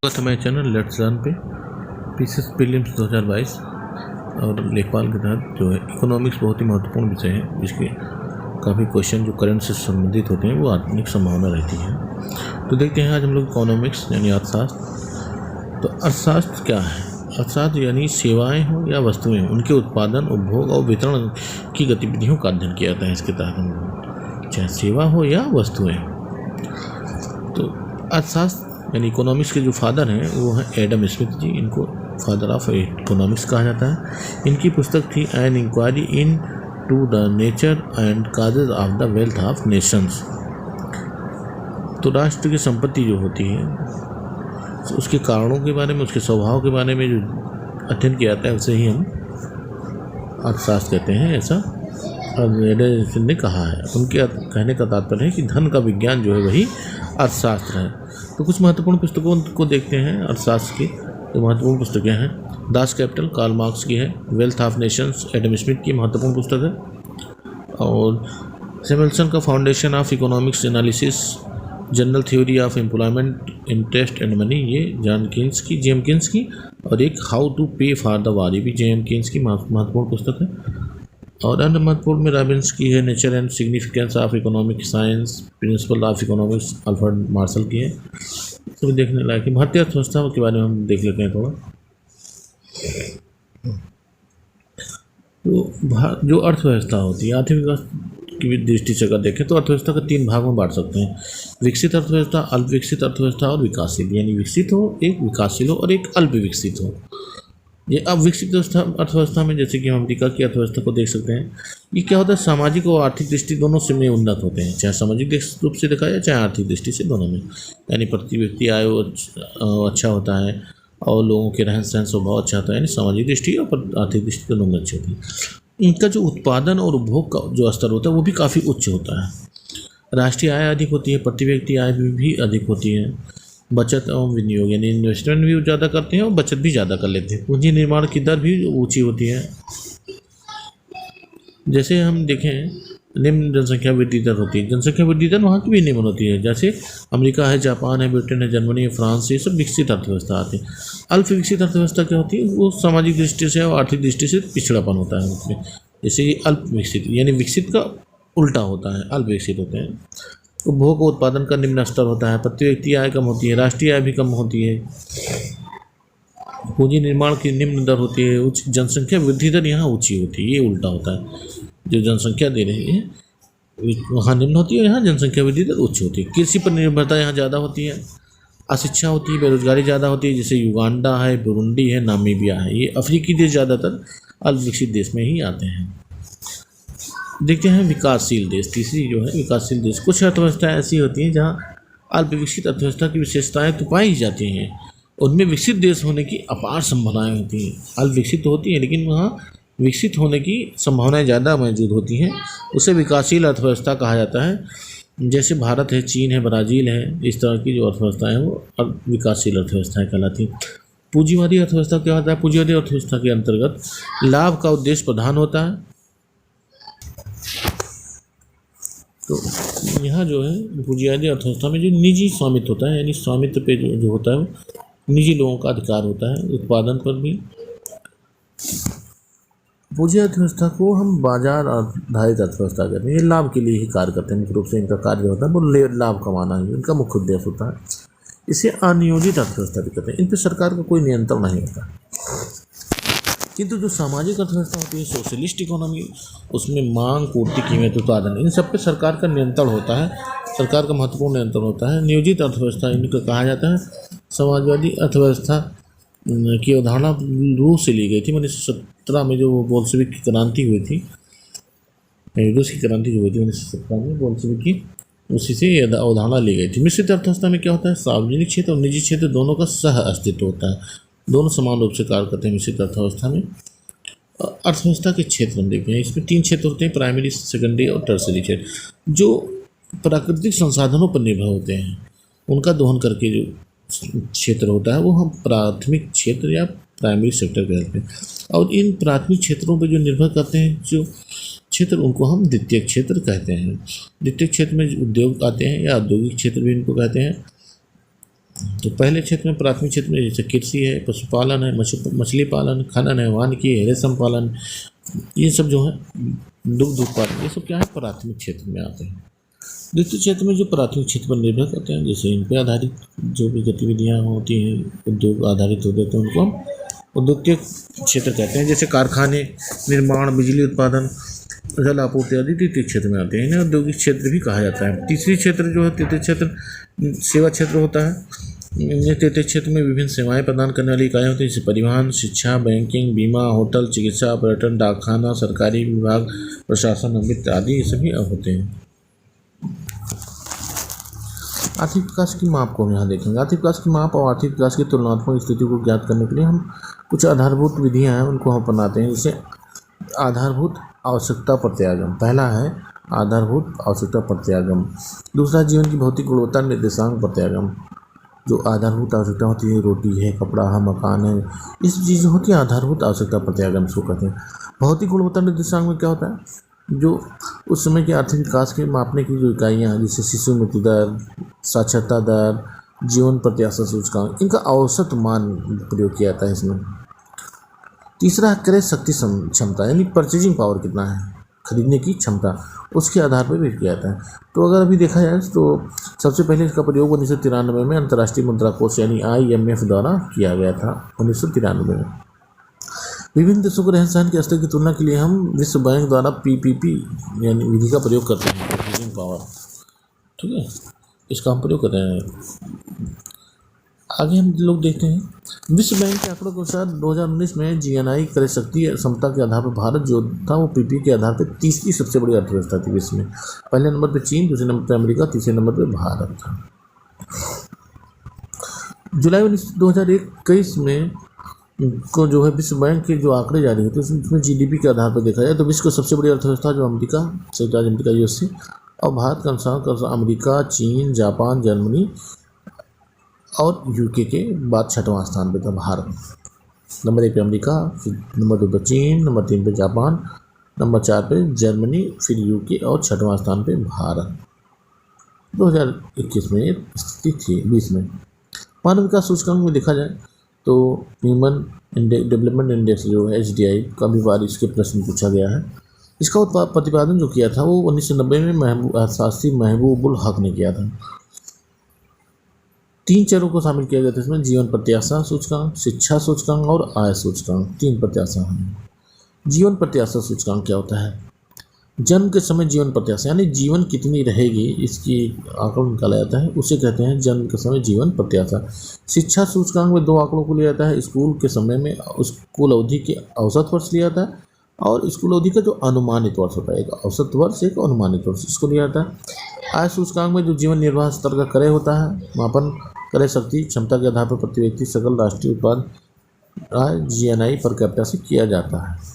तो हमारे channel let's learn पे पीसीएस प्रीलिम्स 2022 और लेखपाल के तहत जो है इकोनॉमिक्स बहुत ही महत्वपूर्ण विषय है, जिसके काफ़ी क्वेश्चन जो करंट से संबंधित होते हैं वो आने की संभावना रहती है। तो देखते हैं आज हम लोग इकोनॉमिक्स यानी अर्थशास्त्र। तो अर्थशास्त्र क्या है? अर्थशास्त्र यानी सेवाएं हो या वस्तुएं, उनके उत्पादन, उपभोग और वितरण की गतिविधियों का अध्ययन किया जाता है। इसके तहत हम लोग चाहे सेवा हो या वस्तुएं। तो अर्थशास्त्र यानी इकोनॉमिक्स के जो फादर हैं वो हैं एडम स्मिथ जी। इनको फादर ऑफ इकोनॉमिक्स कहा जाता है। इनकी पुस्तक थी an inquiry into the nature and causes of the wealth of nations. तो राष्ट्र की संपत्ति जो होती है उसके कारणों के बारे में, उसके स्वभाव के बारे में जो अध्ययन किया जाता है उसे ही हम अर्थशास्त्र कहते हैं, ऐसा एडम स्मिथ ने कहा है। उनके कहने का तात्पर्य है कि धन का विज्ञान जो है वही अर्थशास्त्र है। तो कुछ महत्वपूर्ण पुस्तकों को देखते हैं अर्थशास्त्र की। तो महत्वपूर्ण पुस्तकें हैं दास कैपिटल, कार्ल मार्क्स की है। Wealth of Nations Adam Smith की महत्वपूर्ण पुस्तक है। और सैमुएल्सन का foundation of economics analysis, general theory of employment, interest and money, ये जेम किन्स की। और एक हाउ टू पे फॉर द वार, ये भी जेम किन्स की महत्वपूर्ण पुस्तक है। और अन्य महत्वपूर्ण में रॉबिन्स की है nature and significance of economic science, principle of economics Alfred Marshall की है। तो देखने लायक है। भारतीय अर्थव्यवस्था के बारे में हम देख लेते हैं थोड़ा। तो जो अर्थव्यवस्था होती है, आर्थिक विकास की दृष्टि से अगर देखें तो अर्थव्यवस्था को 3 भाग में बांट सकते हैं: विकसित अर्थव्यवस्था, अल्प विकसित अर्थव्यवस्था और विकासशील। यानी विकसित हो, एक विकासशील हो और एक अल्प विकसित हो। ये अब विकसित अर्थव्यवस्था में जैसे कि हम अमेरिका की अर्थव्यवस्था को देख सकते हैं। ये क्या होता है, सामाजिक और आर्थिक दृष्टि दोनों से में उन्नत होते हैं, चाहे सामाजिक रूप से देखा जाए चाहे आर्थिक दृष्टि से, दोनों में। यानी प्रति व्यक्ति आय अच्छा होता है और लोगों के रहन सहन स्वभाव अच्छा होता है, यानी सामाजिक दृष्टि और आर्थिक दृष्टि दोनों में अच्छी होती है। इनका जो उत्पादन और उपभोग का जो स्तर होता है वो भी काफ़ी उच्च होता है। राष्ट्रीय आय अधिक होती है, प्रति व्यक्ति आय भी अधिक होती है। बचत एवं विनियोग यानी इन्वेस्टमेंट भी ज़्यादा करते हैं और बचत भी ज़्यादा कर लेते हैं। पूंजी निर्माण की दर भी ऊंची होती है। जैसे हम देखें, निम्न जनसंख्या वृद्धि दर होती है। जनसंख्या वृद्धि दर वहाँ की भी निम्न होती है, जैसे अमेरिका है, जापान है, ब्रिटेन है, जर्मनी है, फ्रांस, ये सब विकसित अर्थव्यवस्था आती है। अल्प विकसित अर्थव्यवस्था क्या होती है, वो सामाजिक दृष्टि से और आर्थिक दृष्टि से पिछड़ापन होता है उसमें। जैसे कि अल्प विकसित यानी विकसित का उल्टा होता है, अल्प विकसित होते हैं। उपभोग और उत्पादन का निम्न स्तर होता है, प्रति व्यक्ति आय कम होती है, राष्ट्रीय आय भी कम होती है। पूंजी निर्माण की निम्न दर होती है, उच्च जनसंख्या वृद्धि दर यहाँ ऊंची होती है, ये उल्टा होता है। जो जनसंख्या दे रही है वहाँ निम्न होती है, यहाँ जनसंख्या वृद्धि दर उच्च होती है। कृषि पर निर्भरता यहाँ ज़्यादा होती है। अशिक्षा होती है, बेरोजगारी ज़्यादा होती है, जैसे युगांडा है, बुरुंडी है, नामीबिया है। ये अफ्रीकी देश ज़्यादातर अल्प विकसित देश में ही आते हैं। देखते हैं विकासशील देश, तीसरी जो है विकासशील देश। कुछ अर्थव्यवस्थाएं ऐसी होती हैं जहाँ अल्प विकसित अर्थव्यवस्था की विशेषताएं तो पाई जाती हैं, उनमें विकसित देश होने की अपार संभावनाएं होती हैं। अल्प विकसित होती हैं लेकिन वहाँ विकसित होने की संभावनाएं ज़्यादा मौजूद होती हैं, उसे विकासशील अर्थव्यवस्था कहा जाता है। जैसे भारत है, चीन है, ब्राज़ील है, इस तरह की जो अर्थव्यवस्थाएँ हैं वो विकासशील अर्थव्यवस्थाएँ कहलाती हैं। पूंजीवादी अर्थव्यवस्था क्या होता है? पूंजीवादी अर्थव्यवस्था के अंतर्गत लाभ का उद्देश्य प्रधान होता है। तो यहाँ जो है पूंजीवादी अर्थव्यवस्था में जो निजी स्वामित्व होता है, यानी स्वामित्व पे जो होता है वो निजी लोगों का अधिकार होता है, उत्पादन पर भी। पूंजी अर्थव्यवस्था को हम बाजार आधारित अर्थव्यवस्था कहते हैं। ये लाभ के लिए ही कार्य करते हैं, मुख्य रूप से इनका कार्य होता है वो लाभ कमाना ही इनका मुख्य उद्देश्य होता है। इसे अनियोजित अर्थव्यवस्था भी कहते हैं। इन पर सरकार का कोई नियंत्रण नहीं होता। किंतु जो सामाजिक अर्थव्यवस्था होती है, सोशलिस्ट इकोनॉमी, उसमें मांग, पूर्ति, कीमत, उत्पादन, इन सब पे सरकार का नियंत्रण होता है, सरकार का महत्वपूर्ण नियंत्रण होता है। नियोजित अर्थव्यवस्था इनको कहा जाता है। समाजवादी अर्थव्यवस्था की अवधारणा रूस से ली गई थी। 1917 में जो बोल्शेविक की क्रांति हुई थी, रूस की क्रांति जो हुई थी 1917 में बोल्शेविक की, उसी से अवधारणा ली गई थी। मिश्रित अर्थव्यवस्था में क्या होता है, सार्वजनिक क्षेत्र और निजी क्षेत्र दोनों का सह अस्तित्व होता है, दोनों समान रूप से कार्य करते हैं मिश्रित अर्थव्यवस्था में। अर्थव्यवस्था के क्षेत्र हम देखते हैं, इसमें 3 क्षेत्र होते हैं: प्राइमरी, सेकेंडरी और टर्सरी क्षेत्र। जो प्राकृतिक संसाधनों पर निर्भर होते हैं उनका दोहन करके जो क्षेत्र होता है वो हम प्राथमिक क्षेत्र या प्राइमरी सेक्टर कहते हैं। और इन प्राथमिक क्षेत्रों पर जो निर्भर करते हैं जो क्षेत्र, उनको हम द्वितीयक क्षेत्र कहते हैं। द्वितीयक क्षेत्र में उद्योग आते हैं या औद्योगिक क्षेत्र भी इनको कहते हैं। तो पहले क्षेत्र में प्राथमिक क्षेत्र में जैसे कृषि है, पशुपालन है, मछली पालन, खनन है, वानिकी है, रेशम पालन, ये सब जो है दुग्ध उत्पादन, ये सब क्या है प्राथमिक क्षेत्र में आते हैं। द्वितीय क्षेत्र में जो प्राथमिक क्षेत्र पर निर्भर करते हैं, जैसे इन पर आधारित जो भी गतिविधियाँ होती हैं, उद्योग आधारित होते हैं, उनको हम उद्योगिक क्षेत्र कहते हैं। जैसे कारखाने, निर्माण, बिजली उत्पादन, जल आपूर्ति आदि द्वितीय क्षेत्र में आते हैं। इन्हें औद्योगिक क्षेत्र भी कहा जाता है। तीसरी क्षेत्र जो है तृतीय क्षेत्र सेवा क्षेत्र होता है। इन्हें तृतीय क्षेत्र में विभिन्न सेवाएं प्रदान करने वाली इकाइयाँ होती हैं, जैसे परिवहन, शिक्षा, बैंकिंग, बीमा, होटल, चिकित्सा, पर्यटन, डाकखाना, सरकारी विभाग, प्रशासन, अमृत आदि ये सभी होते हैं। आर्थिक विकास की माप को हम यहाँ देखेंगे। आर्थिक विकास की माप और आर्थिक विकास की तुलनात्मक स्थिति को ज्ञात करने के लिए हम कुछ आधारभूत विधियाँ हैं उनको हम अपनाते हैं। जैसे आधारभूत आवश्यकता प्रत्यागम, पहला है आधारभूत आवश्यकता प्रत्यागम। दूसरा जीवन की भौतिक गुणवत्ता निर्देशांक प्रत्यागम। जो आधारभूत आवश्यकता होती है, रोटी है, कपड़ा है, मकान है, इस चीज़ होती है आधारभूत आवश्यकता प्रत्यागम इसको कहते हैं। भौतिक गुणवत्ता निर्देशांक में क्या होता है, जो उस समय के आर्थिक विकास के मापने की जो इकाइयाँ हैं, जैसे शिशु मृत्यु दर, साक्षरता दर, जीवन प्रत्याशा सूचकांक, इनका औसत मान प्रयोग किया जाता है इसमें। तीसरा है क्रय शक्ति क्षमता, यानी परचेजिंग पावर कितना है, खरीदने की क्षमता, उसके आधार पर भी किया जाता है। तो अगर अभी देखा जाए तो सबसे पहले इसका प्रयोग 1993 में अंतर्राष्ट्रीय मुद्रा कोष यानी IMF द्वारा किया गया था 1993 में। विभिन्न देशों के रहन सहन के स्तर की तुलना के लिए हम विश्व बैंक द्वारा PPP यानी विधि का प्रयोग करते हैं, परचेजिंग पावर, ठीक है, इसका हम प्रयोग करते हैं। आगे हम लोग देखते हैं विश्व बैंक के आंकड़ों के अनुसार 2019 में GNI क्रय शक्ति क्षमता के आधार पर भारत जो था वो PP के आधार पर तीसरी सबसे बड़ी अर्थव्यवस्था थी विश्व में। पहले नंबर पे चीन, दूसरे नंबर पे अमेरिका, तीसरे नंबर पे भारत था। जुलाई 2021 में को जो है विश्व बैंक के जो आंकड़े जारी होते हैं उसमें GDP के आधार पर देखा जाए तो विश्व की सबसे बड़ी अर्थव्यवस्था जो अमेरिका, संयुक्त राज्य अमेरिका USA, और भारत के अनुसार अमेरिका, चीन, जापान, जर्मनी और UK के बाद छठवां स्थान पे था भारत। नंबर 1 पे अमेरिका, फिर नंबर 2 पे चीन, नंबर 3 पे जापान, नंबर 4 पे जर्मनी, फिर UK और छठवां स्थान पे भारत। 2021 में स्थिति थी 20 में। मानव विकास सूचकांक में देखा जाए तो ह्यूमन डेवलपमेंट इंडेक्स जो है HDI, काफ़ी बार इसके प्रश्न पूछा गया है। इसका प्रतिपादन जो किया था वो 1990 में शास्त्री महबूबुल हक ने किया था। 3 चरों को शामिल किया गया था इसमें, जीवन प्रत्याशा सूचकांक, शिक्षा सूचकांक और आय सूचकांक, 3 प्रत्याशा हैं। जीवन प्रत्याशा सूचकांक क्या होता है, जन्म के समय जीवन प्रत्याशा यानी जीवन कितनी रहेगी इसकी आंकड़ा निकाला जाता है, उसे कहते हैं जन्म के समय जीवन प्रत्याशा। शिक्षा सूचकांक में 2 आंकड़ों को लिया जाता है, स्कूल के समय में स्कूल अवधि के औसत वर्ष लिया जाता है और स्कूल अवधि का जो अनुमानित वर्ष होता है, एक औसत वर्ष एक अनुमानित वर्ष, इसको लिया जाता है। आय सूचकांक में जो जीवन निर्वाह स्तर का क्रय होता है, मापन क्रय शक्ति क्षमता के आधार पर प्रति व्यक्ति सकल राष्ट्रीय उत्पाद आय GNI पर कैपिटा से किया जाता है।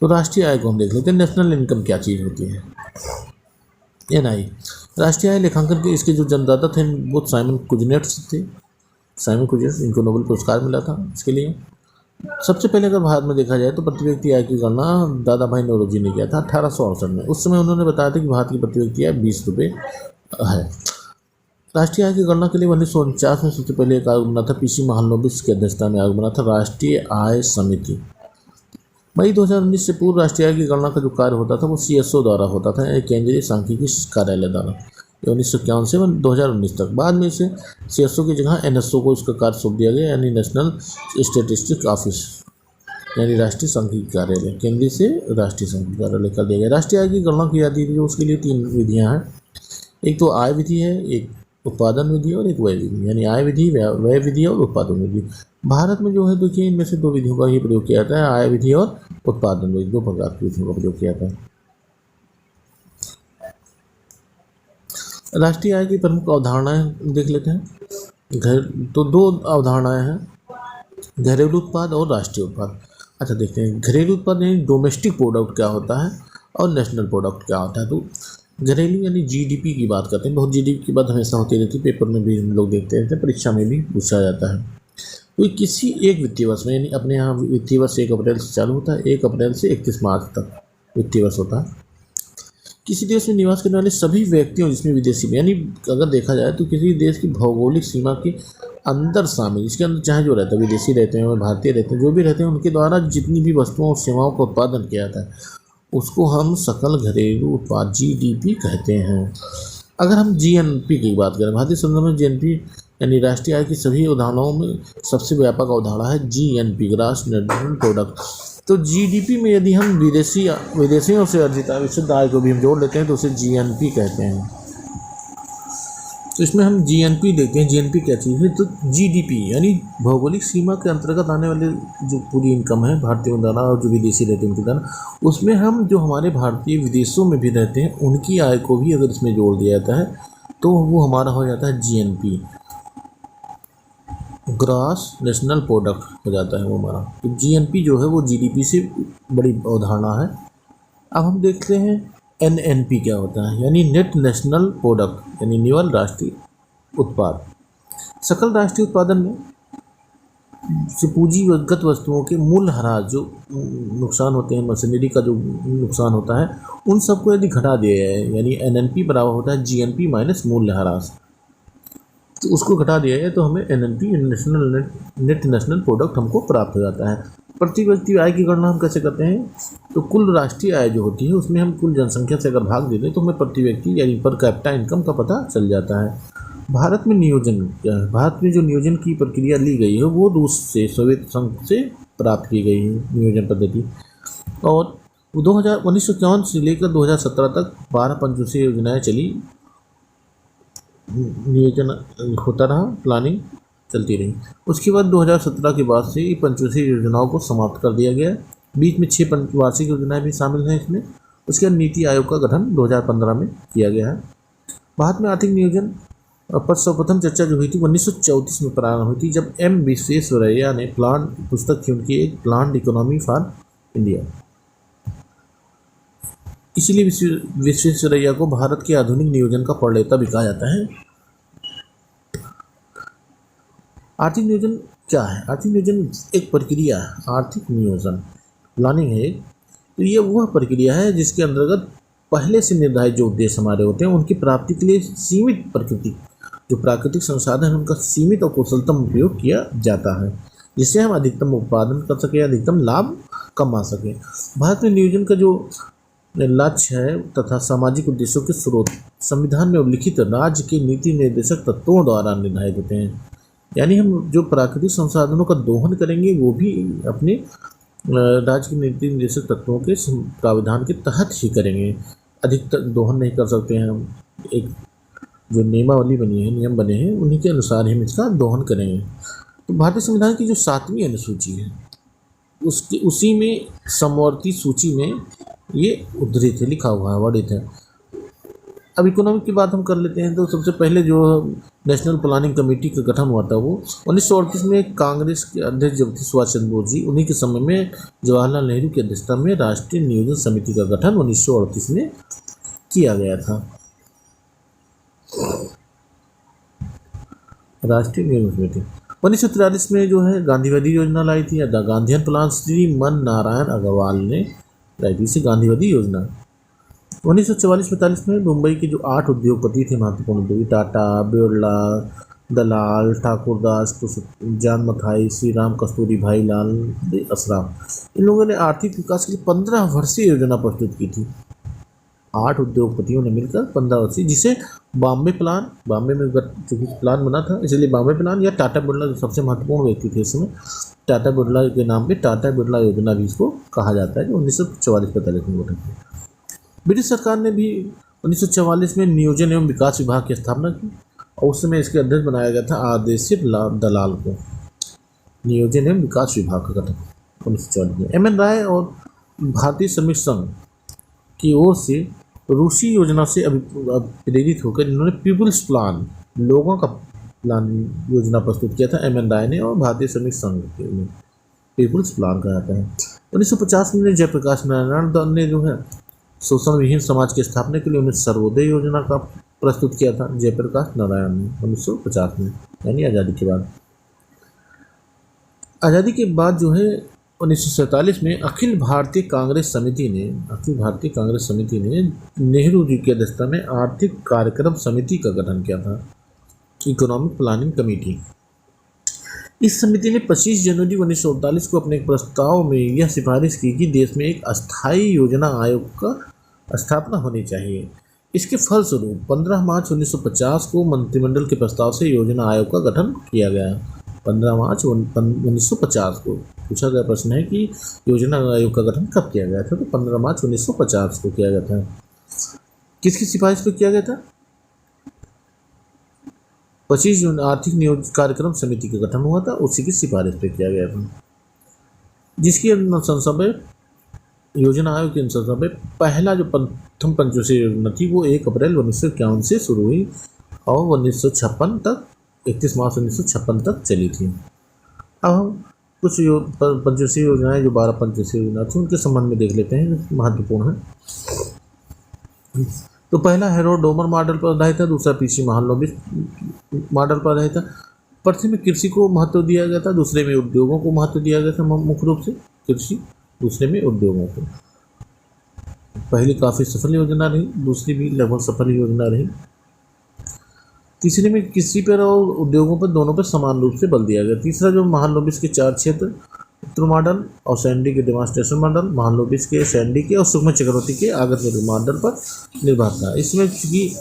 तो राष्ट्रीय आय को हम देख लेते हैं। नेशनल इनकम क्या चीज़ होती है, NI राष्ट्रीय आय लेखांकन के इसके जो जन्मदाता थे वो साइमन कुजनेट्स थे। साइमन कुजनेट्स, इनको नोबेल पुरस्कार मिला था इसके लिए। सबसे पहले अगर भारत में देखा जाए तो प्रति व्यक्ति आय की गणना दादा भाई नौरोजी ने किया था 1868 में। उस समय उन्होंने बताया था कि भारत की प्रति व्यक्ति आय 20 रुपये है। राष्ट्रीय आय की गणना के लिए 1949 में सबसे पहले एक आयोग बना था, PC महालनोबिस की अध्यक्षता में आयोग बना था, राष्ट्रीय आय समिति। मई 2019 से पूर्व राष्ट्रीय आय की गणना का जो कार्य होता था वो CSO द्वारा होता था, केंद्रीय सांख्यिकी कार्यालय द्वारा, 1951 से 2019 तक। बाद में इसे CSO की जगह NSO को इसका कार्य सौंप दिया गया, यानी नेशनल स्टेटिस्टिक्स ऑफिस, यानी राष्ट्रीय सांख्यिकी कार्यालय, केंद्रीय से राष्ट्रीय सांख्यिकी कार्यालय कर दिया गया। राष्ट्रीय आय की गणना की जाती थी, उसके लिए 3 विधियाँ हैं, एक तो आय विधि है, एक उत्पादन विधि और एक व्यय विधि, यानी आय विधि, व्यय विधि और उत्पादन विधि। भारत में जो है देखिए इनमें से 2 विधियों का ही प्रयोग किया जाता है, आय विधि और उत्पादन विधि, 2 प्रकार की विधियों का प्रयोग किया जाता है। राष्ट्रीय आय की प्रमुख अवधारणाएं देख लेते हैं। तो 2 अवधारणाएं हैं, घरेलू उत्पाद और राष्ट्रीय उत्पाद। अच्छा देखते हैं घरेलू उत्पाद यानी डोमेस्टिक प्रोडक्ट क्या होता है और नेशनल प्रोडक्ट क्या होता है। तो घरेलू यानी GDP की बात करते हैं, बहुत GDP की बात हमेशा होती रहती है, पेपर में भी हम लोग देखते रहते हैं, परीक्षा में भी पूछा जाता है। तो किसी एक वित्तीय वर्ष में, यानी अपने यहाँ वित्तीय वर्ष 1 अप्रैल से चालू होता है, 1 अप्रैल से 31 मार्च तक वित्तीय वर्ष होता है। किसी देश में निवास करने वाले सभी व्यक्तियों जिसमें विदेशी भी, यानी अगर देखा जाए तो किसी देश की भौगोलिक सीमा के अंदर शामिल, इसके अंदर चाहे जो रहता है, विदेशी रहते हैं और भारतीय रहते हैं, जो भी रहते हैं, उनके द्वारा जितनी भी वस्तुओं और सेवाओं का उत्पादन किया जाता है उसको हम सकल घरेलू उत्पाद जीडीपी कहते हैं। अगर हम जीएनपी की बात करें, भारतीय संदर्भ में जीएनपी यानी राष्ट्रीय आय की सभी अवधारणाओं में सबसे व्यापक अवधारणा है जीएनपी, ग्रॉस नेशनल प्रोडक्ट। तो जीडीपी में यदि हम विदेशियों से अर्जित विशुद्ध आय को भी हम जोड़ लेते हैं तो उसे जीएनपी कहते हैं। तो इसमें हम जीएनपी देखते हैं, जीएनपी क्या चीज़ है, तो जीडीपी यानी भौगोलिक सीमा के अंतर्गत आने वाले जो पूरी इनकम है भारतीय द्वारा और जो विदेशी रहते हैं उनके द्वारा, उसमें हम जो हमारे भारतीय विदेशों में भी रहते हैं उनकी आय को भी अगर इसमें जोड़ दिया जाता है तो वो हमारा हो जाता है जीएनपी, ग्रॉस नेशनल प्रोडक्ट हो जाता है वो हमारा। तो जीएनपी जो है वो जीडीपी से बड़ी अवधारणा है। अब हम देखते हैं एनएनपी क्या होता है, यानी नेट नेशनल प्रोडक्ट, यानी निवल राष्ट्रीय उत्पाद। सकल राष्ट्रीय उत्पादन में से पूंजीगत वस्तुओं के मूल्यह्रास जो नुकसान होते हैं, मशीनरी का जो नुकसान होता है, उन सबको यदि घटा दिया जाए, यानी एनएनपी बराबर होता है जीएनपी माइनस मूल्यह्रास, तो उसको घटा दिया जाए तो हमें एनएनपी नेट नेशनल प्रोडक्ट हमको प्राप्त हो जाता है। प्रति व्यक्ति आय की गणना हम कैसे करते हैं, तो कुल राष्ट्रीय आय जो होती है उसमें हम कुल जनसंख्या से अगर भाग देते हैं तो हमें प्रति व्यक्ति यानी पर कैपिटा इनकम का पता चल जाता है। भारत में नियोजन क्या है, भारत में जो नियोजन की प्रक्रिया ली गई है वो रूस से, सोवियत संघ से प्राप्त की गई है नियोजन पद्धति। और 1951 से लेकर 2017 तक 12 पंचवर्षीय योजनाएँ चली, नियोजन होता रहा, प्लानिंग चलती रही। उसके बाद 2017 के बाद से पंचवर्षीय योजनाओं को समाप्त कर दिया गया। बीच में 6 वार्षिक योजनाएं भी शामिल हैं इसमें। उसके बाद नीति आयोग का गठन 2015 में किया गया है। भारत में आर्थिक नियोजन पर सर्वप्रथम चर्चा जो हुई थी 1934 में प्रारंभ हुई थी, जब एम विश्वेश्वरैया ने पुस्तक थी उनकी, एक प्लान्ड इकोनॉमी फॉर इंडिया। इसीलिए विश्वेश्वरैया को भारत के आधुनिक नियोजन का प्रणेता भी कहा जाता है। आर्थिक नियोजन क्या है? आर्थिक नियोजन एक प्रक्रिया है, आर्थिक नियोजन प्लानिंग है एक। तो ये वह प्रक्रिया है जिसके अंतर्गत पहले से निर्धारित जो उद्देश्य हमारे होते हैं उनकी प्राप्ति के लिए सीमित प्राकृतिक संसाधन है उनका सीमित और कुशलतम उपयोग किया जाता है, जिससे हम अधिकतम उत्पादन कर सकें, अधिकतम लाभ कमा सकें। भारत में नियोजन का जो लक्ष्य है तथा सामाजिक उद्देश्यों के स्रोत संविधान में उल्लिखित राज्य के नीति निर्देशक तत्वों द्वारा निर्धारित होते हैं। यानी हम जो प्राकृतिक संसाधनों का दोहन करेंगे वो भी अपने राज्य के नीति निर्देशक तत्वों के प्रावधान के तहत ही करेंगे, अधिकतर दोहन नहीं कर सकते हैं हम। एक जो नियमावली बनी है, नियम बने हैं, उन्हीं के अनुसार हम इसका दोहन करेंगे। तो भारतीय संविधान की जो 7वीं अनुसूची है उसी में समवर्ती सूची में ये उद्धृत है, लिखा हुआ है, वर्णित है। अब इकोनॉमिक की बात हम कर लेते हैं। तो सबसे पहले जो नेशनल प्लानिंग कमेटी का गठन हुआ था वो 1938 में कांग्रेस के अध्यक्ष जब थे सुभाष चंद्र बोस जी, उन्हीं के समय में जवाहरलाल नेहरू की अध्यक्षता में राष्ट्रीय नियोजन समिति का गठन 1938 में किया गया था। राष्ट्रीय नियोजन समिति 1943 में जो है गांधीवादी योजना लाई थी, गांधीयन प्लान श्री मन नारायण अग्रवाल ने लाई थी, गांधीवादी योजना। 1944-45 में मुंबई के जो 8 उद्योगपति थे महत्वपूर्ण उद्योगी, टाटा, बिरला, दलाल, ठाकुरदास, जान मथाई, श्री राम कस्तूरी भाई लाल असराफ, इन लोगों ने आर्थिक विकास की 15 वर्षीय योजना प्रस्तुत की थी। 8 उद्योगपतियों ने मिलकर 15 वर्षीय, जिसे बॉम्बे में चूँकि प्लान बना था इसलिए बॉम्बे प्लान या टाटा बिरला जो सबसे महत्वपूर्ण व्यक्ति थे इसमें, टाटा बिरला के नाम पे टाटा बिरला योजना भी इसको कहा जाता है, जो 1944-45 में गठन हुई। ब्रिटिश सरकार ने भी 1944 में नियोजन एवं विकास विभाग की स्थापना की और उस समय इसके अध्यक्ष बनाया गया था आदेशित दलाल को। नियोजन एवं विकास विभाग का गठन 1944 में एम एन राय और भारतीय श्रमिक संघ की ओर से रूसी योजना से प्रेरित होकर इन्होंने पीपुल्स प्लान, लोगों का प्लान योजना प्रस्तुत किया था एम एन राय ने और भारतीय श्रमिक संघ के पीपुल्स प्लान कहा जाता है। 1950 में जयप्रकाश नारायण ने जो है शोषण विहीन समाज की स्थापना के लिए उन्हें सर्वोदय योजना का प्रस्तुत किया था जयप्रकाश नारायण ने 1950 में, यानी आज़ादी के बाद। आज़ादी के बाद जो है 1947 में अखिल भारतीय कांग्रेस समिति ने नेहरू जी की अध्यक्षता में आर्थिक कार्यक्रम समिति का गठन किया था, इकोनॉमिक प्लानिंग कमेटी। इस समिति ने 25 जनवरी 1939 को अपने एक प्रस्ताव में यह सिफारिश की कि देश में एक अस्थायी योजना आयोग का स्थापना होनी चाहिए। इसके फलस्वरूप 15 मार्च 1950 को मंत्रिमंडल के प्रस्ताव से योजना आयोग का गठन किया गया। 15 मार्च 1950 को पूछा गया प्रश्न है कि योजना आयोग का गठन कब किया गया था, तो 15 मार्च 1950 को किया गया था। किसकी सिफारिश पर किया गया था? 25 जून आर्थिक नियोजन कार्यक्रम समिति का गठन हुआ था, उसी की सिफारिश पे किया गया था, जिसकी अनुशंसा पे योजना आयोग की अनुशंसा पे पहला जो प्रथम पंचवर्षीय योजना थी वो 1 अप्रैल 1951 से शुरू हुई और 1956 तक 31 मार्च 1956 तक चली थी। अब हम कुछ पंचवर्षीय योजनाएं जो 12 पंचवर्षीय योजना थी उनके संबंध में देख लेते हैं, जो महत्वपूर्ण है। तो पहला हेरोल्ड डोमर मॉडल पर आधारित था, दूसरा पीसी महालनोबिस मॉडल पर आधारित था। प्रथम में कृषि को महत्व दिया गया था, दूसरे में उद्योगों को महत्व दिया गया था, मुख्य रूप से कृषि, दूसरे में उद्योगों को। पहली काफ़ी सफल योजना रही, दूसरी भी लगभग सफल योजना रही। तीसरे में कृषि पर और उद्योगों पर दोनों पर समान रूप से बल दिया गया। तीसरा जो महालनोबिस के 4 क्षेत्र उत्तर मॉडल और सैंडी के डेमोन्स्ट्रेशन मॉडल, महालनोबिस के, सैंडी के और सुषमा चक्रवर्ती के आगत मॉडल पर निर्भर था। इसमें चूँकि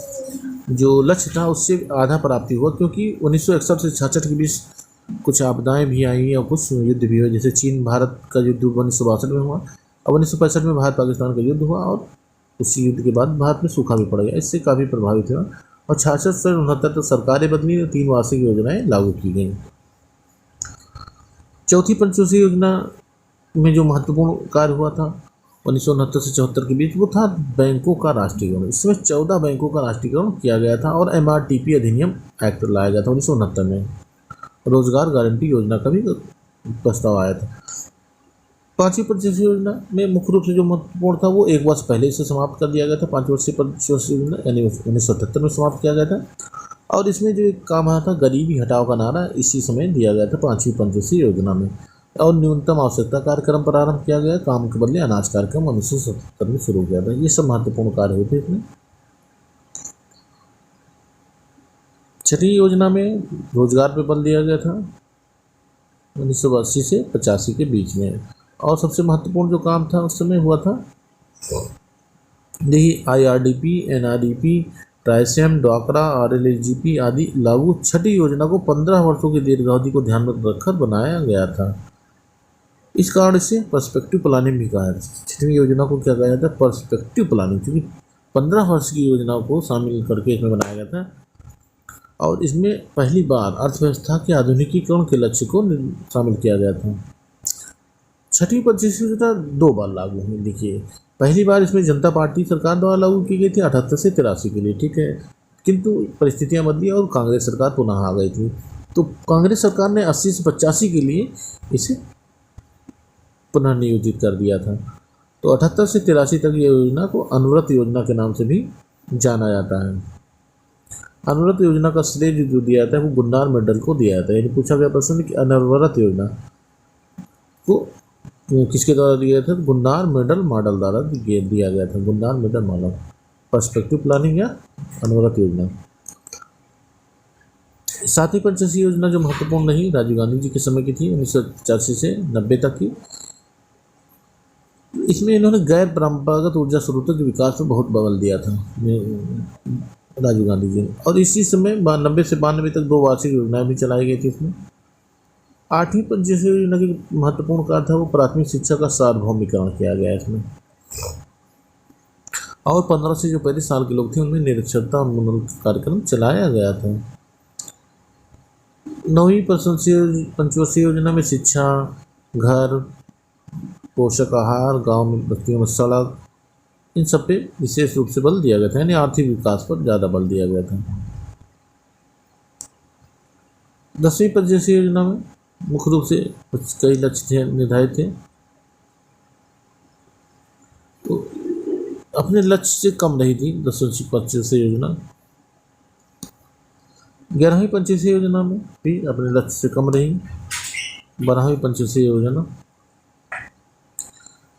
जो लक्ष्य था उससे आधा प्राप्ति हुआ, क्योंकि 1961 से 66 के बीच कुछ आपदाएं भी आई और कुछ युद्ध भी हुए। जैसे चीन भारत का युद्ध 1962 में हुआ और 1965 में भारत पाकिस्तान का युद्ध हुआ और उसी युद्ध के बाद भारत में सूखा भी पड़ गया, इससे काफ़ी प्रभावित हुआ। और 66 से 69 तक सरकारें बदली और 3 वार्षिक योजनाएं लागू की गई। चौथी पंचवर्षीय योजना में जो महत्वपूर्ण कार्य हुआ था 1969 से 74 के बीच, वो था बैंकों का राष्ट्रीयकरण। इसमें 14 बैंकों का राष्ट्रीयकरण किया गया था और MRTP अधिनियम एक्ट लाया गया था 1969 में। रोजगार गारंटी योजना का भी प्रस्ताव आया था। पांचवी पंचवर्षीय योजना में मुख्य रूप से जो महत्वपूर्ण था वो 1 वर्ष पहले इसे समाप्त कर दिया गया था। 5 वर्षीय पंचवर्षीय योजना यानी 1978 में समाप्त किया गया था। और इसमें जो एक काम आया था गरीबी हटाओ का नारा इसी समय दिया गया था 5वीं पंचवर्षीय योजना में। और न्यूनतम आवश्यकता कार्यक्रम प्रारंभ किया गया, काम के बदले अनाज कार्यक्रम 1977 में शुरू किया था। ये सब महत्वपूर्ण कार्य हुए थे इसमें। छठी योजना में रोजगार पर बल दिया गया था 1980 से 85 के बीच में। और सबसे महत्वपूर्ण जो काम था उस समय हुआ था देखिए IRDP, NRDP, ट्राइसेम, ड्वाक्रा, RLSGP आदि लागू। छठी योजना को 15 वर्षों की दीर्घावधि को ध्यान में रखकर बनाया गया था। इस कारण से पर्सपेक्टिव प्लानिंग भी कहा है। छठवीं योजना को क्या कहा जाता है? पर्सपेक्टिव प्लानिंग, क्योंकि 15 वर्ष की योजना को शामिल करके इसमें बनाया गया था। और इसमें पहली बार अर्थव्यवस्था के आधुनिकीकरण के लक्ष्य को शामिल किया गया था। छठी पंचवर्षीय योजना 2 बार लागू हुई। देखिए पहली बार इसमें जनता पार्टी सरकार द्वारा लागू की गई थी 78 से 83 के लिए, ठीक है, किंतु परिस्थितियां बदली और कांग्रेस सरकार पुनः आ गई थी। तो कांग्रेस सरकार ने 80 से 85 के लिए इसे पुनः नियोजित कर दिया था। तो 78 से 83 तक ये योजना को अनवरत योजना के नाम से भी जाना जाता है। अनवरत योजना का श्रेय जो दिया जाता है वो गुन्नार मेडल को दिया जाता है। यानी पूछा गया प्रश्न कि अनवरत योजना को किसके द्वारा दिया गया था? गुन्नार मेडल मॉडल द्वारा दिया गया था। Gunnar Myrdal model, perspective planning या अनवरत योजना। सातवीं पंचवर्षीय योजना जो महत्वपूर्ण रही राजीव गांधी जी के समय की थी 1985 से 90 तक की। इसमें इन्होंने गैर परंपरागत ऊर्जा स्रोतों के विकास में बहुत बल दिया था राजीव गांधी जी ने। और इसी समय 90 से 92 तक 2 वार्षिक योजनाएं भी चलाई गई थी इसमें। 8वीं पंचवर्षीय योजना की महत्वपूर्ण कार्य था वो प्राथमिक शिक्षा का सार्वभौमिकरण किया गया इसमें। और 15 से जो 35 साल के लोग थे उनमें निरक्षरता उन्मूलन कार्यक्रम चलाया गया था। 9वीं पंचवर्षीय योजना में शिक्षा, घर, पोषक आहार, गांव में बस्तियों में सड़क, इन सब पे विशेष रूप से बल दिया गया था, यानी आर्थिक विकास पर ज़्यादा बल दिया गया था। 10वीं पंचवर्षीय योजना में मुख्य रूप से कई लक्ष्य निर्धारित थे, तो अपने लक्ष्य से कम रही थी 10वीं पंचवर्षीय योजना। 11वीं पंचवर्षीय योजना में भी अपने लक्ष्य से कम रही। 12वीं पंचवर्षीय योजना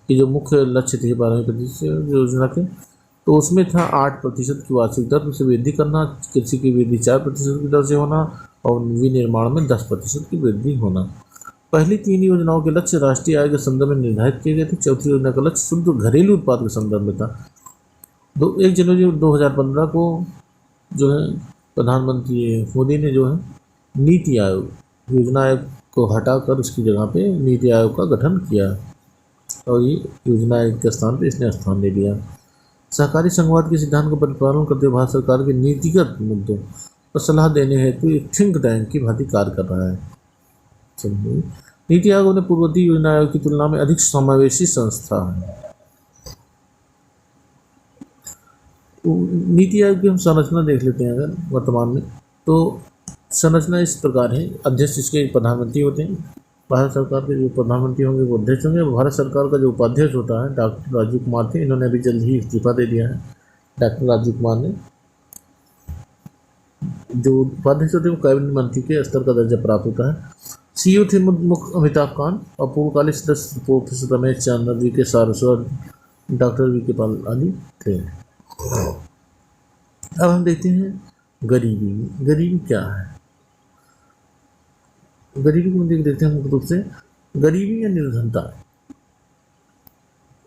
कि जो मुख्य लक्ष्य थे 12वीं पंचायत योजना के, तो उसमें था 8% की वार्षिक दर से वृद्धि करना, कृषि की वृद्धि 4% की दर से होना और विनिर्माण में 10% की वृद्धि होना। पहली 3 योजनाओं के लक्ष्य राष्ट्रीय आय के संदर्भ में निर्धारित किए गए थे। चौथी योजना का लक्ष्य शुद्ध घरेलू उत्पाद के संदर्भ में था। 1 जनवरी 2015 को जो है प्रधानमंत्री मोदी ने जो है नीति आयोग, योजना आयोग को हटाकर उसकी जगह पे नीति आयोग का गठन किया और ये योजना आयोग के स्थान पे इसने स्थान ले लिया। सहकारी संघवाद के सिद्धांत का प्रतिपालन करते हुए भारत सरकार के नीतिगत मुद्दों पर सलाह देने हेतु एक थिंक टैंक की भांति कार्य कर रहा है। नीति आयोग ने पूर्ववर्ती योजना आयोग की तुलना में अधिक समावेशी संस्था है। नीति आयोग की हम संरचना देख लेते हैं अगर वर्तमान में, तो संरचना इस प्रकार है। अध्यक्ष इसके प्रधानमंत्री होते हैं, भारत सरकार के जो प्रधानमंत्री होंगे वो अध्यक्ष होंगे। भारत सरकार का जो उपाध्यक्ष होता है डॉक्टर राजीव कुमार थे, इन्होंने अभी जल्द ही इस्तीफा दे दिया है। डॉक्टर राजीव कुमार ने, जो उपाध्यक्ष होते हैं वो कैबिनेट मंत्री के स्तर का दर्जा प्राप्त होता है। सीईओ थे मुख्य अमिताभ कांत और पूर्वकालिक सदस्य professor Ramesh Chandra, V K. Saraswat, doctor V K. Pal आदि थे। अब हम देखते हैं गरीबी। गरीबी क्या है? गरीबी को देखते हैं मुख्य रूप से। गरीबी या निर्धनता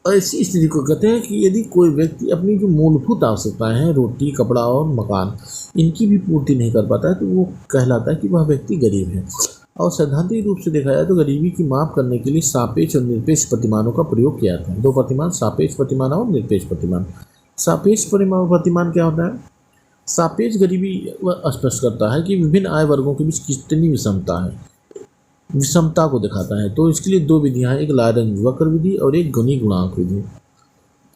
ऐसी स्थिति को कहते हैं कि यदि कोई व्यक्ति अपनी जो मूलभूत आवश्यकताएं हैं, रोटी, कपड़ा और मकान, इनकी भी पूर्ति नहीं कर पाता है, तो वो कहलाता है कि वह व्यक्ति गरीब है। और सैद्धांतिक रूप से देखा जाए तो गरीबी की माप करने के लिए सापेक्ष और निरपेक्ष प्रतिमानों का प्रयोग किया जाता है। 2 प्रतिमान, सापेक्ष प्रतिमान और निरपेक्ष प्रतिमान। सापेक्ष प्रतिमान क्या होता है? सापेक्ष गरीबी वह स्पष्ट करता है कि विभिन्न आय वर्गों के बीच कितनी विषमता है, विषमता को दिखाता है। तो इसके लिए 2 विधियां हैं, एक लारेंज वक्र विधि और एक गिनी गुणांक विधि।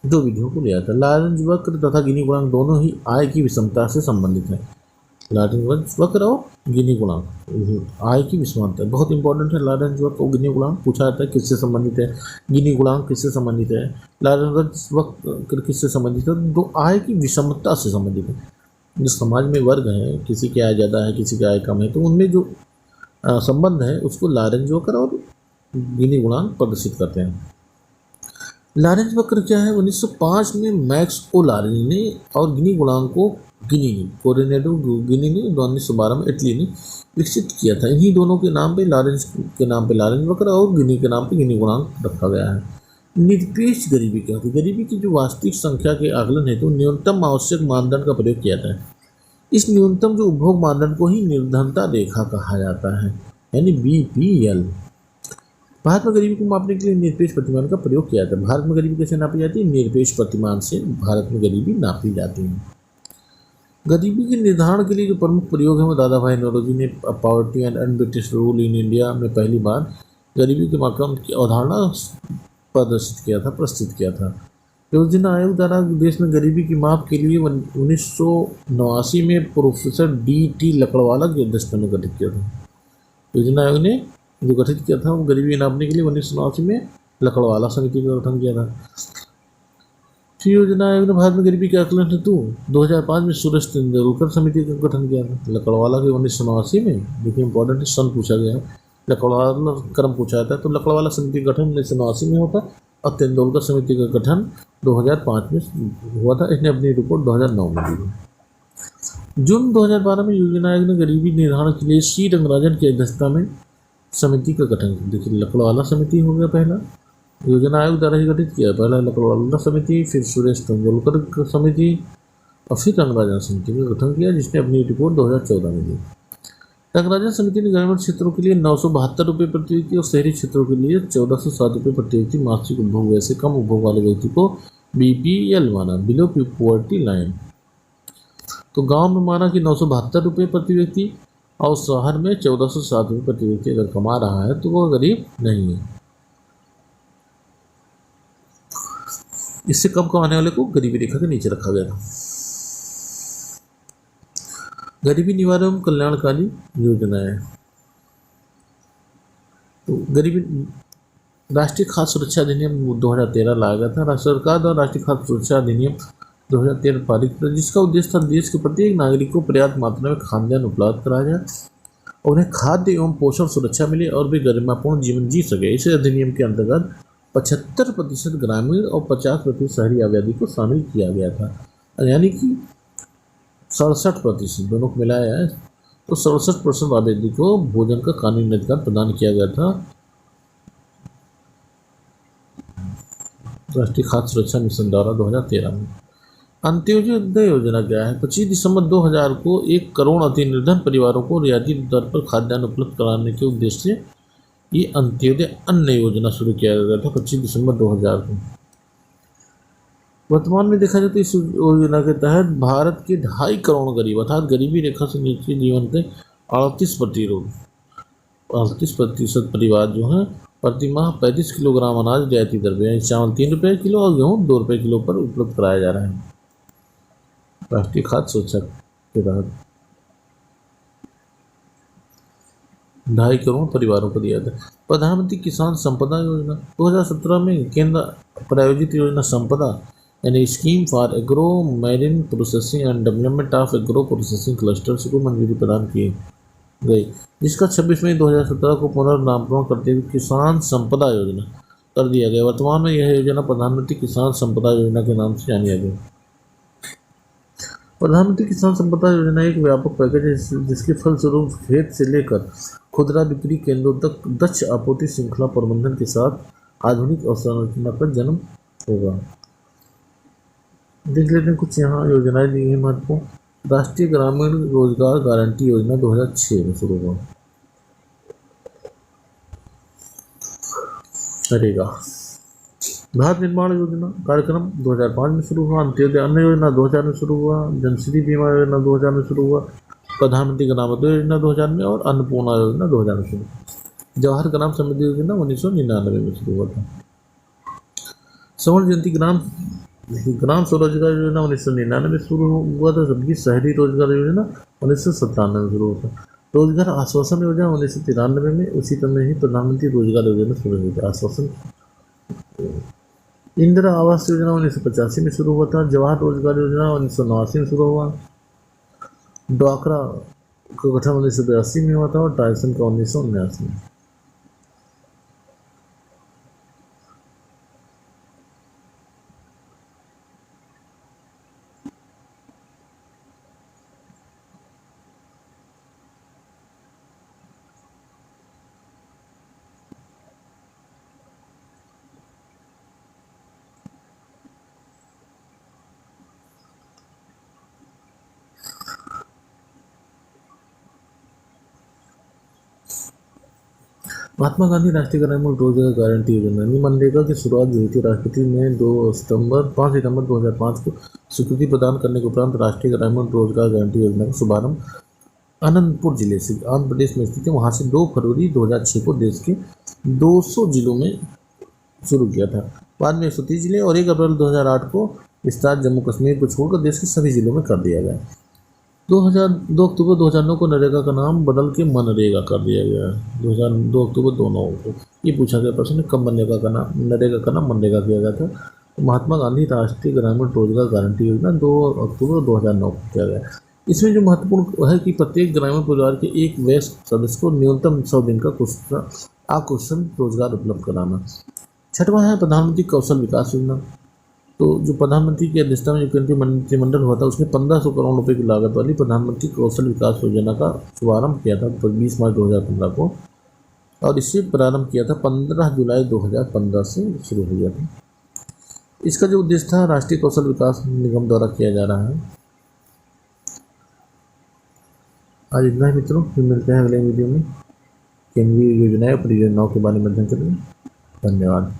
2 विधियों को लिया जाता है। लारेंज वक्र तथा गिनी गुणांक दोनों ही आय की विषमता से संबंधित है। लारेंज वक्र और गिनी गुणांक आय की विषमता बहुत इंपॉर्टेंट है। लारेंज वक्र और गिनी गुणांक पूछा जाता है किससे संबंधित है, गिनी गुणांक किससे संबंधित है, लारेंज वक्र किससे संबंधित है? 2 आय की विषमता से संबंधित है। जो समाज में वर्ग हैं, किसी की आय ज़्यादा है, किसी की आय कम है, तो उनमें जो संबंध है उसको लारेंज वक्र और गिनी गुणांक प्रदर्शित करते हैं। लारेंज वक्र क्या है? 1905 में मैक्स ओ लारेंज ने और गिनी गुणांक को कोरेनेडो गिनी ने 1912 में इटली ने विकसित किया था। इन्हीं दोनों के नाम पे, लारेंज के नाम पे लारेंज वक्र और गिनी के नाम पे गिनी गुणांक रखा गया है। निरपेक्ष गरीबी क्या होती है? गरीबी की जो वास्तविक संख्या के आकलन हेतु न्यूनतम आवश्यक मानदंड का प्रयोग किया जाता है। इस न्यूनतम जो उपभोग मानदंड को ही निर्धनता रेखा कहा जाता है, यानी BPL। भारत में गरीबी को मापने के लिए निरपेक्ष प्रतिमान का प्रयोग किया जाता है। भारत में गरीबी कैसे नापी जाती है? निरपेक्ष प्रतिमान से भारत में गरीबी नापी जाती है। गरीबी के निर्धारण के लिए जो प्रमुख प्रयोग है वो दादा भाई नौरोजी ने poverty and un-British rule in India में पहली बार गरीबी के मापन की अवधारणा प्रस्तुत किया था। योजना आयोग द्वारा देश में गरीबी की माप के लिए 1989 में प्रोफेसर D.T. लकड़वाला की अध्यक्षता में गठित किया था। योजना आयोग ने जो गठित किया था वो गरीबी नापने के लिए 1989 में लकड़वाला समिति का गठन किया था। फिर योजना आयोग ने भारत में गरीबी के आकलन हेतु 2005 में सुरेश तेंदुलकर समिति का गठन किया था। लकड़वाला के 1989 में, देखिए इंपॉर्टेंट सन पूछा गया है, लकड़वाला क्रम पूछा जाता है, तो लकड़वाला समिति का गठन 1989 में होता और तेंदुलकर समिति का गठन 2005 में हुआ था। इसने अपनी रिपोर्ट 2009 में दी थी। जून 2012 में योजना आयोग ने गरीबी निर्धारण के लिए C. रंगराजन की अध्यक्षता में समिति का गठन किया। देखिए लकड़वाला समिति हो गया पहला, योजना आयोग द्वारा ही गठित किया। पहला लकड़वाला समिति, फिर सुरेश तेंदुलकर समिति और फिर रंगराजन समिति का गठन किया, जिसने अपनी रिपोर्ट 2014 में दी। रंगराजन समिति ने ग्रामीण क्षेत्रों के लिए 972 रुपये प्रति व्यक्ति और शहरी क्षेत्रों के लिए 1407 रुपये प्रति व्यक्ति मासिक उपभोग वैसे कम उपभोग वाले व्यक्ति को BPL माना, बिलो पॉवर्टी लाइन। तो गांव में माना कि 972 रुपये प्रति व्यक्ति और शहर में 1407 रुपये प्रति व्यक्ति अगर कमा रहा है तो वह गरीब नहीं है। इससे कम कमाने वाले को गरीबी रेखा के नीचे रखा गया था। गरीबी निवारण एवं कल्याणकारी योजनाएं। तो गरीबी राष्ट्रीय खाद्य सुरक्षा अधिनियम 2013 लाया गया था। सरकार द्वारा राष्ट्रीय खाद्य सुरक्षा अधिनियम 2013 पारित किया, जिसका उद्देश्य था देश के प्रत्येक नागरिक को पर्याप्त मात्रा में खाद्यान्न उपलब्ध कराया जाए, उन्हें खाद्य एवं पोषण सुरक्षा मिले और वे गरिमापूर्ण जीवन जी सके। इस अधिनियम के अंतर्गत 75% ग्रामीण और 50% शहरी आबादी को शामिल किया गया था, यानी कि 67% दोनों को मिलाया है तो 67% आबादी को भोजन का कानूनी अधिकार प्रदान किया गया था। राष्ट्रीय खाद्य सुरक्षा मिशन द्वारा 2013 में। अंत्योदय योजना क्या है? 25 दिसंबर 2000 को 1 करोड़ अति निर्धन परिवारों को रियायती दर पर खाद्यान्न उपलब्ध कराने के उद्देश्य से ये अंत्योदय अन्न योजना शुरू किया गया था 25 दिसंबर 2000 को। वर्तमान में देखा जाए तो इस योजना के तहत भारत के 2.5 करोड़ गरीब अर्थात गरीबी रेखा से नीचे जीवन के 38% परिवार जो हैं प्रति माह 35 किलोग्राम अनाज रियायती दर पे, चावल 3 रुपये किलो और गेहूँ 2 रुपये किलो पर उपलब्ध कराया जा रहा है राष्ट्रीय खाद्य सुरक्षा के तहत। 2.5 करोड़ परिवारों को दिया था। प्रधानमंत्री किसान संपदा योजना 2017 में केंद्र प्रायोजित योजना संपदा यानी scheme for agro marine processing and development of agro processing clusters को मंजूरी प्रदान की गई, जिसका 26 मई 2017 को पुनर्नामकरण करते हुए किसान संपदा योजना कर दिया गया। वर्तमान में यह योजना प्रधानमंत्री किसान संपदा योजना के नाम से जानी जाती है। प्रधानमंत्री किसान संपदा योजना एक व्यापक पैकेज है जिसके फलस्वरूप खेत से लेकर खुदरा बिक्री केंद्रों तक दक्ष आपूर्ति श्रृंखला प्रबंधन के साथ आधुनिक अवसंरचना का जन्म होगा। देख लेते हैं कुछ यहाँ योजनाएं दी हैं महत्वपूर्ण। राष्ट्रीय ग्रामीण रोजगार गारंटी योजना 2006 में शुरू हुआ। नरेगा भारत निर्माण योजना कार्यक्रम 2005 में शुरू हुआ। अंत्योदय अन्न योजना 2000 में शुरू हुआ। जनश्री बीमा योजना 2000 में शुरू हुआ। प्रधानमंत्री ग्रामोदय योजना 2000 में और अन्नपूर्णा योजना 2000 में शुरू हुआ। जवाहर ग्राम समृद्धि योजना 1999 में शुरू हुआ था। स्वर्ण जयंती ग्राम स्वरोजगार योजना 1999 में शुरू हुआ था। जबकि शहरी रोजगार योजना 1997 में शुरू हुआ था। रोजगार आश्वासन योजना 1993 में, उसी समय ही प्रधानमंत्री रोजगार योजना शुरू हुई थी। आश्वासन इंदिरा आवास योजना 1985 में शुरू हुआ था। जवाहर रोजगार योजना 1989 में शुरू हुआ। ड्वाक्रा का गठन 1982 में हुआ था और टाइसन का 1979 में। महात्मा गांधी राष्ट्रीय ग्रामीण रोजगार गारंटी योजना मनरेगा की शुरुआत हुई थी। राष्ट्रपति ने 5 सितंबर 2005 को स्वीकृति प्रदान करने के उपरांत राष्ट्रीय ग्रामीण रोजगार गारंटी योजना का शुभारंभ अनंतपुर जिले से आंध्र प्रदेश में स्थित है, वहाँ से 2 फरवरी 2006 को देश के 200 जिलों में शुरू किया था। बाद में 130 जिले और 1 अप्रैल 2008 को विस्तार जम्मू कश्मीर को छोड़कर देश के सभी जिलों में कर दिया गया। 2 अक्टूबर 2009 को नरेगा का नाम बदल के मनरेगा कर दिया गया। 2 अक्टूबर 2009 को ये पूछा गया प्रश्न कब नरेगा का नाम मनरेगा किया गया था। तो महात्मा गांधी राष्ट्रीय ग्रामीण रोजगार गारंटी योजना 2 अक्टूबर 2009 को किया गया। इसमें जो महत्वपूर्ण है कि प्रत्येक ग्रामीण परिवार के एक वयस्क सदस्य को न्यूनतम 100 दिन का आकुशल रोजगार उपलब्ध कराना। छठवां है प्रधानमंत्री कौशल विकास योजना। तो जो प्रधानमंत्री की अध्यक्षता में जो केंद्रीय मंत्रिमंडल हुआ था उसने 1500 करोड़ रुपए की लागत वाली प्रधानमंत्री कौशल विकास योजना का शुभारंभ किया था 20 मार्च 2015 को, और इसे प्रारंभ किया था 15 जुलाई 2015 से शुरू हो गया था। इसका जो उद्देश्य था राष्ट्रीय कौशल विकास निगम द्वारा किया जा रहा है। आज इतना ही मित्रों, फिर मिलते हैं अगले वीडियो में केंद्रीय योजनाएं और परियोजनाओं के बारे में अध्ययन करेंगे। धन्यवाद।